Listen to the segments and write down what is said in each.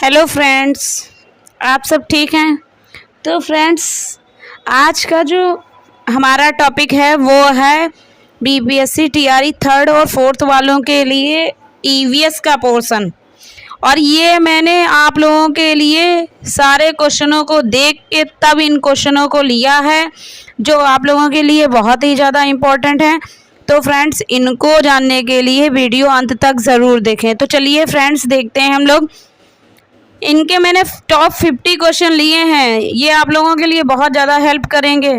Hello friends, आप सब ठीक हैं। तो फ्रेंड्स, आज का जो हमारा टॉपिक है वो है बीपीएससी टीआरई थर्ड और फोर्थ वालों के लिए ईवीएस का पोर्शन। और ये मैंने आप लोगों के लिए सारे क्वेश्चनों को देख के तब इन क्वेश्चनों को लिया है, जो आप लोगों के लिए बहुत ही ज़्यादा इम्पोर्टेंट है। तो फ्रेंड्स, इनको जानने के लिए वीडियो अंत तक ज़रूर देखें। तो चलिए फ्रेंड्स, देखते हैं हम लोग। इनके मैंने टॉप 50 क्वेश्चन लिए हैं, ये आप लोगों के लिए बहुत ज़्यादा हेल्प करेंगे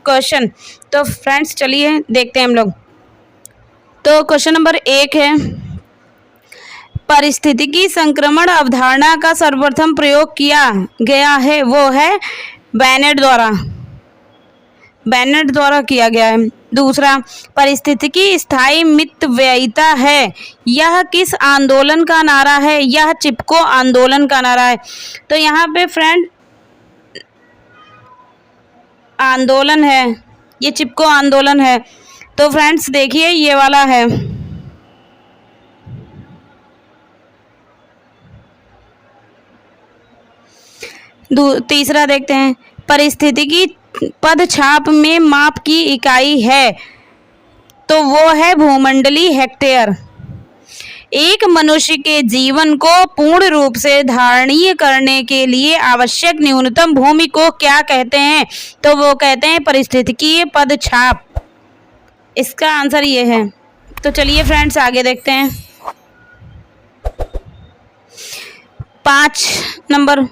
क्वेश्चन। तो फ्रेंड्स चलिए देखते हैं हम लोग। तो क्वेश्चन नंबर 1 है, पारिस्थितिकी संक्रमण अवधारणा का सर्वप्रथम प्रयोग किया गया है वो है बेनेट द्वारा किया गया है। दूसरा, पारिस्थितिकी स्थायी मितव्ययिता है, यह किस आंदोलन का नारा है? यह चिपको आंदोलन का नारा है। तो यहाँ पे फ्रेंड आंदोलन है, ये चिपको आंदोलन है। तो फ्रेंड्स देखिए, ये वाला है। तीसरा देखते हैं, पारिस्थितिकी पदछाप में माप की इकाई है, तो वो है भूमंडलीय हेक्टेयर। एक मनुष्य के जीवन को पूर्ण रूप से धारणीय करने के लिए आवश्यक न्यूनतम भूमि को क्या कहते हैं? तो वो कहते हैं पारिस्थितिकीय पदछाप। इसका आंसर ये है। तो चलिए फ्रेंड्स आगे देखते हैं। 5 नंबर,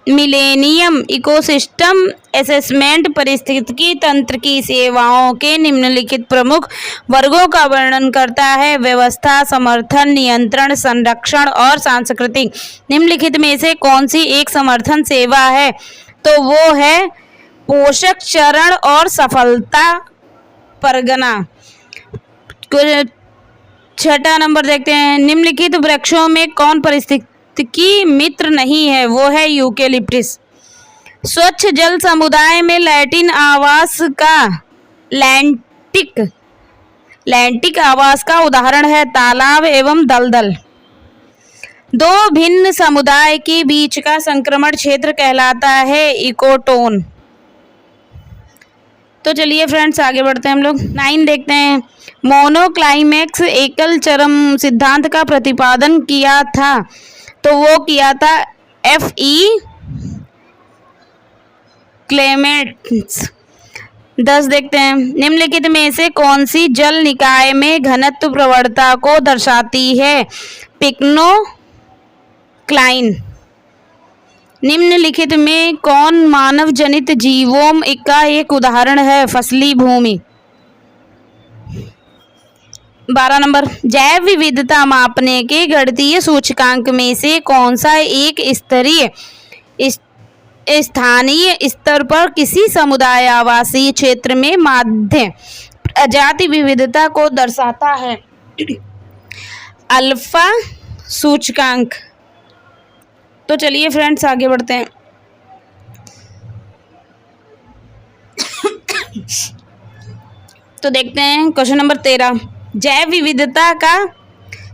मिलेनियम इकोसिस्टम असेसमेंट पारिस्थितिकी तंत्र की सेवाओं के निम्नलिखित प्रमुख वर्गों का वर्णन करता है। व्यवस्था, समर्थन, नियंत्रण, संरक्षण और सांस्कृतिक। निम्नलिखित में से कौन सी एक समर्थन सेवा है? तो वो है पोषक चरण और सफलता परगना। 6 नंबर देखते हैं, निम्नलिखित वृक्षों में कौन पारिस्थितिकी मित्र नहीं है? वो है यूकेलिप्टस। स्वच्छ जल समुदाय में लैटिन आवास का लैंटिक आवास का उदाहरण है तालाब एवं दलदल। दो भिन्न समुदाय के बीच का संक्रमण क्षेत्र कहलाता है इकोटोन। तो चलिए फ्रेंड्स आगे बढ़ते हैं हम लोग। 9 देखते हैं, मोनोक्लाइमेक्स एकल चरम सिद्धांत का प्रतिपादन किया था, तो वो किया था F.E. क्लेमेंट्स। 10 देखते हैं, निम्नलिखित में से कौन सी जल निकाय में घनत्व प्रवणता को दर्शाती है? पिक्नोक्लाइन। निम्नलिखित में कौन मानव जनित जीवों का एक उदाहरण है? फसली भूमि। 12 नंबर, जैव विविधता मापने के गणितीय सूचकांक में से कौन सा एक स्थानीय स्तर पर किसी समुदाय आवासीय क्षेत्र में माध्य प्रजाति विविधता को दर्शाता है? अल्फा सूचकांक। तो चलिए फ्रेंड्स आगे बढ़ते हैं। तो देखते हैं क्वेश्चन नंबर 13, जैव विविधता का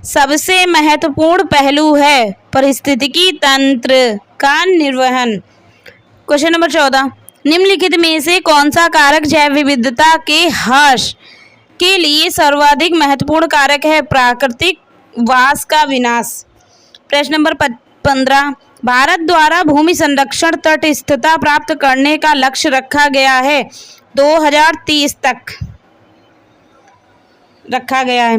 सबसे महत्वपूर्ण पहलू है पारिस्थितिकी तंत्र का निर्वहन। क्वेश्चन नंबर 14, निम्नलिखित में से कौन सा कारक जैव विविधता के ह्रास के लिए सर्वाधिक महत्वपूर्ण कारक है? प्राकृतिक वास का विनाश। प्रश्न नंबर 15, भारत द्वारा भूमि संरक्षण तटस्थता प्राप्त करने का लक्ष्य रखा गया है 2030 तक रखा गया है।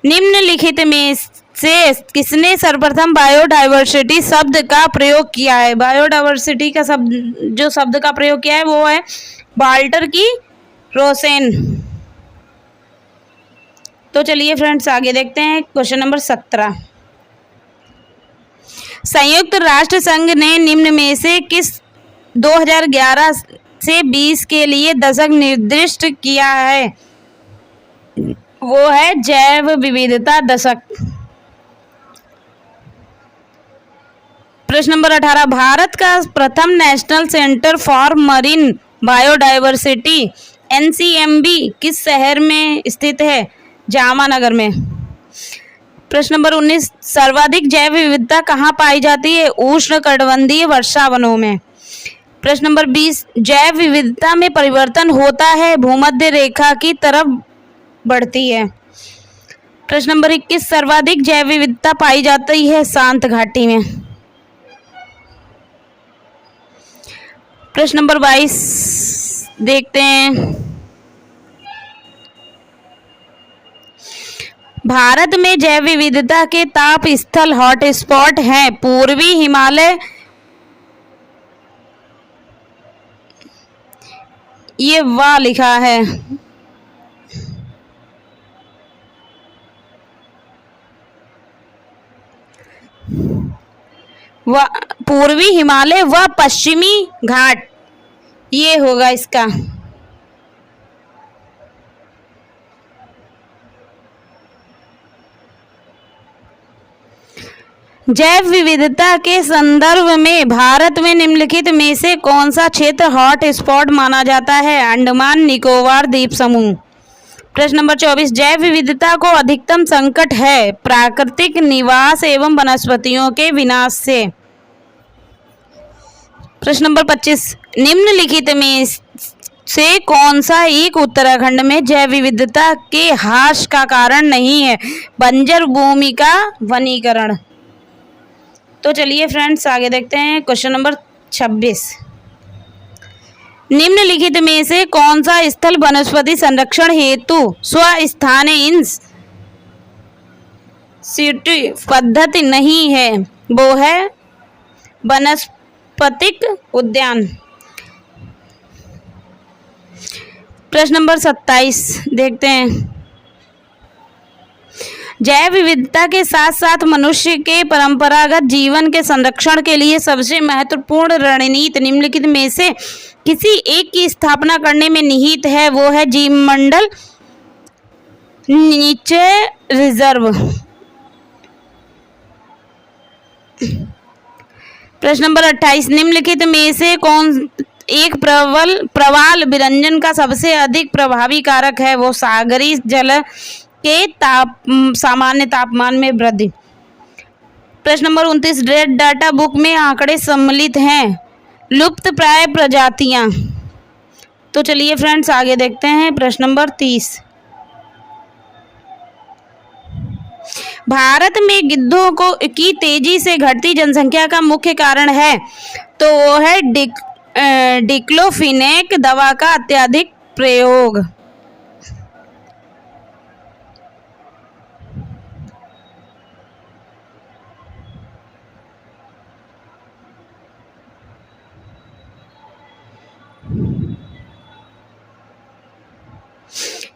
निम्नलिखित में से किसने सर्वप्रथम बायोडायवर्सिटी शब्द का प्रयोग किया है? बायोडायवर्सिटी का शब्द का प्रयोग किया है वो है वाल्टर की रोसेन। तो चलिए फ्रेंड्स आगे देखते हैं। क्वेश्चन नंबर 17, संयुक्त राष्ट्र संघ ने निम्न में से किस 2011 से 20 के लिए दशक निर्दिष्ट किया है? वो है जैव विविधता दशक। प्रश्न नंबर 18, भारत का प्रथम national centre for marine biodiversity NCMB किस शहर में स्थित है? जामानगर में। प्रश्न नंबर 19, सर्वाधिक जैव विविधता कहाँ पाई जाती है? उष्णकटिबंधीय वर्षा वनों में। प्रश्न नंबर 20, जैव विविधता में परिवर्तन होता है, भूमध्य रेखा की तरफ बढ़ती है। प्रश्न नंबर 21, सर्वाधिक जैव विविधता पाई जाती है शांत घाटी में। प्रश्न नंबर 22 देखते हैं। भारत में जैव विविधता के ताप स्थल हॉट स्पॉट हैं। पूर्वी हिमालय, ये वाह लिखा है, पूर्वी हिमालय व पश्चिमी घाट, ये होगा इसका। जैव विविधता के संदर्भ में भारत में निम्नलिखित में से कौन सा क्षेत्र हॉट स्पॉट माना जाता है? अंडमान निकोबार द्वीप समूह। प्रश्न नंबर 24, जैव विविधता को अधिकतम संकट है प्राकृतिक निवास एवं वनस्पतियों के विनाश से। प्रश्न नंबर 25, निम्नलिखित में से कौन सा एक उत्तराखंड में जैव विविधता के ह्रास का कारण नहीं है? बंजर भूमि का वनीकरण। तो चलिए फ्रेंड्स आगे देखते हैं क्वेश्चन नंबर 26, निम्नलिखित में से कौन सा स्थल वनस्पति संरक्षण हेतु स्वस्थानीय सिटी पद्धति नहीं है? वो है वनस्पतिक उद्यान। प्रश्न नंबर 27 देखते हैं, जैव विविधता के साथ साथ मनुष्य के परंपरागत जीवन के संरक्षण के लिए सबसे महत्वपूर्ण रणनीति निम्नलिखित में से किसी एक की स्थापना करने में निहित है? वो है जीवमंडल नेचर रिजर्व। प्रश्न नंबर 28, निम्नलिखित में से कौन एक प्रवाल विरंजन का सबसे अधिक प्रभावी कारक है? वो सागरी जल के सामान्य तापमान में वृद्धि। प्रश्न नंबर 29, रेड डाटा बुक में आंकड़े सम्मिलित हैं लुप्त प्राय प्रजातियां। तो चलिए फ्रेंड्स आगे देखते हैं प्रश्न नंबर 30, भारत में गिद्धों की तेजी से घटती जनसंख्या का मुख्य कारण है? तो वो है डिक्लोफिनेक दवा का अत्यधिक प्रयोग।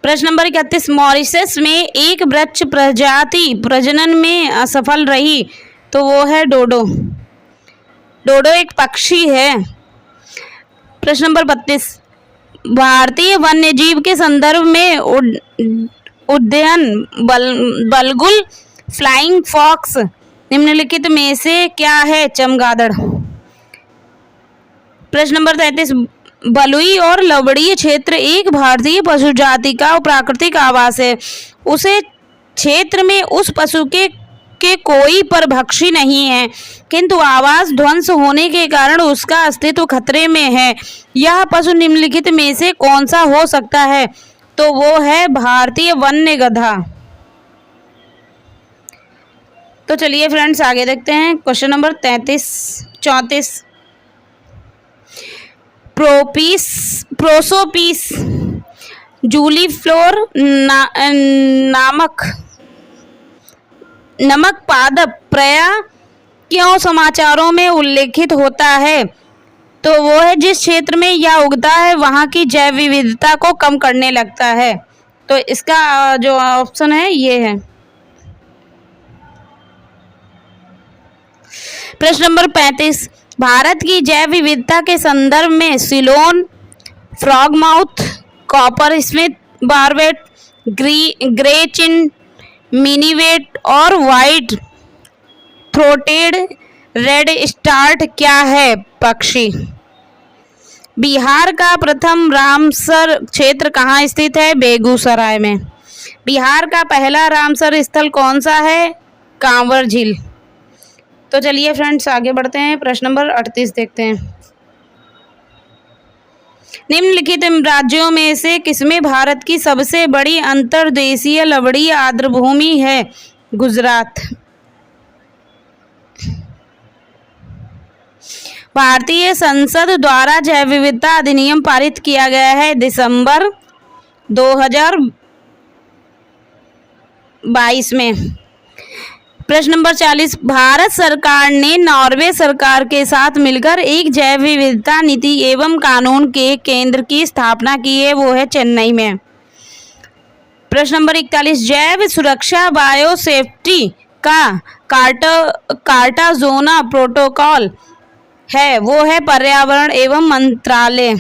प्रश्न नंबर 31, मॉरिशस में एक वृक्ष प्रजाति प्रजनन में असफल रही, तो वो है डोडो। डोडो एक पक्षी है। प्रश्न नंबर 32, भारतीय वन्यजीव के संदर्भ में उद्यान बलगुल फ्लाइंग फॉक्स निम्नलिखित में से क्या है? चमगादड़। प्रश्न नंबर 33, बलुई और लवणीय क्षेत्र एक भारतीय पशु जाति का प्राकृतिक आवास है। उसे क्षेत्र में उस पशु के कोई परभक्षी नहीं है, किंतु आवास ध्वंस होने के कारण उसका अस्तित्व खतरे में है। यह पशु निम्नलिखित में से कौन सा हो सकता है? तो वो है भारतीय वन्य गधा। तो चलिए फ्रेंड्स आगे देखते हैं क्वेश्चन नंबर 34, प्रोसोपिस जूलीफ्लोर नमक पादप प्राय क्यों समाचारों में उल्लेखित होता है? तो वो है जिस क्षेत्र में यह उगता है वहाँ की जैव विविधता को कम करने लगता है। तो इसका जो ऑप्शन है ये है। प्रश्न नंबर 35, भारत की जैव विविधता के संदर्भ में Ceylon, frogmouth, coppersmith barbet, grey chin, minivet और वाइट थ्रोटेड रेड स्टार्ट क्या है? पक्षी। बिहार का प्रथम रामसर क्षेत्र कहाँ स्थित है? बेगूसराय में। बिहार का पहला रामसर स्थल कौन सा है? कांवर झील। तो चलिए फ्रेंड्स आगे बढ़ते हैं, प्रश्न नंबर 38 देखते हैं। निम्नलिखित राज्यों में से किसमें भारत की सबसे बड़ी अंतर्देशीय लवणीय आर्द्रभूमि है? गुजरात। भारतीय संसद द्वारा जैव विविधता अधिनियम पारित किया गया है दिसंबर 2022 में। प्रश्न नंबर 40, भारत सरकार ने नॉर्वे सरकार के साथ मिलकर एक जैव विविधता नीति एवं कानून के केंद्र की स्थापना की है, वो है चेन्नई में। प्रश्न नंबर 41, जैव सुरक्षा बायोसेफ्टी का कार्टाजोना प्रोटोकॉल है, वो है पर्यावरण एवं मंत्रालय।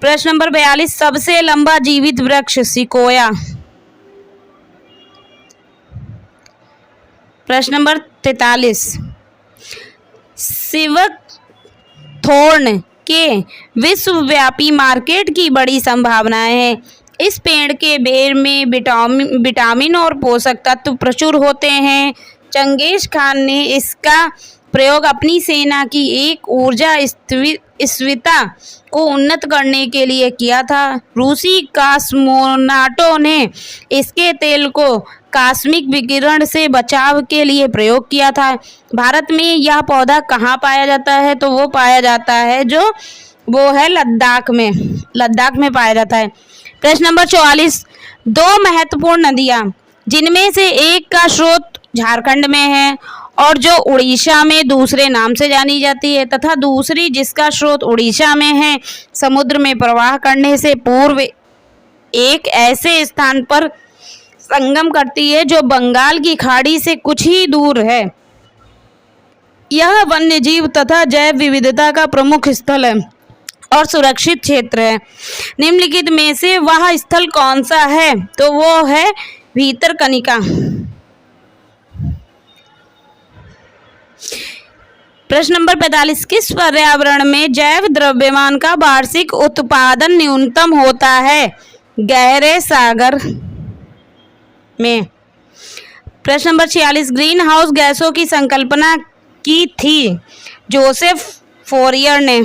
प्रश्न नंबर 42, सबसे लंबा जीवित वृक्ष सिकोया। प्रश्न नंबर 43, सिवकथोर्न के विश्वव्यापी मार्केट की बड़ी संभावनाएं हैं। इस पेड़ के बेर में विटामिन और पोषक तत्व प्रचुर होते हैं। चंगेज खान ने इसका प्रयोग अपनी सेना की एक ऊर्जा स्थिरता को उन्नत करने के लिए किया था। रूसी कॉस्मोनाटों ने इसके तेल को कॉस्मिक विकिरण से बचाव के लिए प्रयोग किया था। भारत में यह पौधा कहाँ पाया जाता है? तो वो पाया जाता है वो है लद्दाख में पाया जाता है। प्रश्न नंबर 44, दो महत्वपूर्ण नदियाँ जिनमें से एक का स्रोत झारखंड में है और जो उड़ीसा में दूसरे नाम से जानी जाती है, तथा दूसरी जिसका स्रोत उड़ीसा में है, समुद्र में प्रवाह करने से पूर्व एक ऐसे स्थान पर संगम करती है जो बंगाल की खाड़ी से कुछ ही दूर है। यह वन्यजीव तथा जैव विविधता का प्रमुख स्थल है और सुरक्षित क्षेत्र है। निम्नलिखित में से वह स्थल कौन सा है? तो वो है भीतरकनिका। प्रश्न नंबर 45, किस पर्यावरण में जैव द्रव्यमान का वार्षिक उत्पादन न्यूनतम होता है? गहरे सागर में। प्रश्न नंबर 46, ग्रीन हाउस गैसों की संकल्पना की थी जोसेफ फोरियर ने।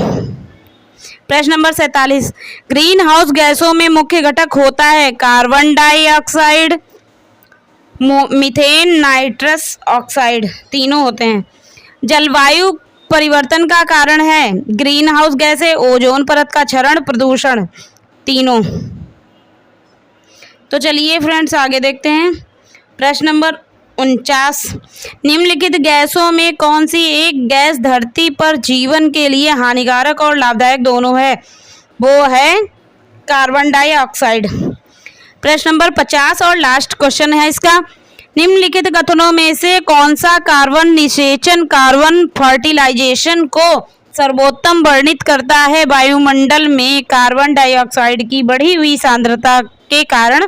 प्रश्न नंबर 47, ग्रीन हाउस गैसों में मुख्य घटक होता है carbon dioxide, methane, nitrous oxide, तीनों होते हैं। जलवायु परिवर्तन का कारण है ग्रीन हाउस गैसें, ओजोन परत का क्षरण, प्रदूषण, तीनों। तो चलिए फ्रेंड्स आगे देखते हैं। प्रश्न नंबर 49, निम्नलिखित गैसों में कौन सी एक गैस धरती पर जीवन के लिए हानिकारक और लाभदायक दोनों है? वो है कार्बन डाइऑक्साइड। प्रश्न नंबर 50 और लास्ट क्वेश्चन है इसका, निम्नलिखित कथनों में से कौन सा कार्बन निषेचन कार्बन फर्टिलाइजेशन को सर्वोत्तम वर्णित करता है? वायुमंडल में कार्बन डाइऑक्साइड की बढ़ी हुई सांद्रता के कारण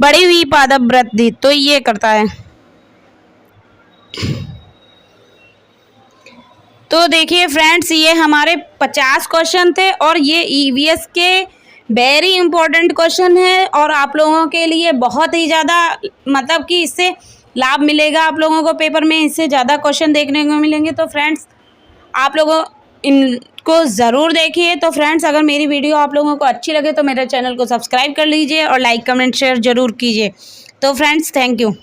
बढ़ी हुई पादप वृद्धि, तो ये करता है। तो देखिए फ्रेंड्स, ये हमारे 50 क्वेश्चन थे और ये ईवीएस के वेरी इंपॉर्टेंट क्वेश्चन है और आप लोगों के लिए बहुत ही ज़्यादा मतलब कि इससे लाभ मिलेगा आप लोगों को, पेपर में इससे ज़्यादा क्वेश्चन देखने को मिलेंगे। तो फ्रेंड्स आप लोगों इनको ज़रूर देखिए। तो फ्रेंड्स अगर मेरी वीडियो आप लोगों को अच्छी लगे तो मेरे चैनल को सब्सक्राइब कर लीजिए और लाइक कमेंट शेयर ज़रूर कीजिए। तो फ्रेंड्स थैंक यू।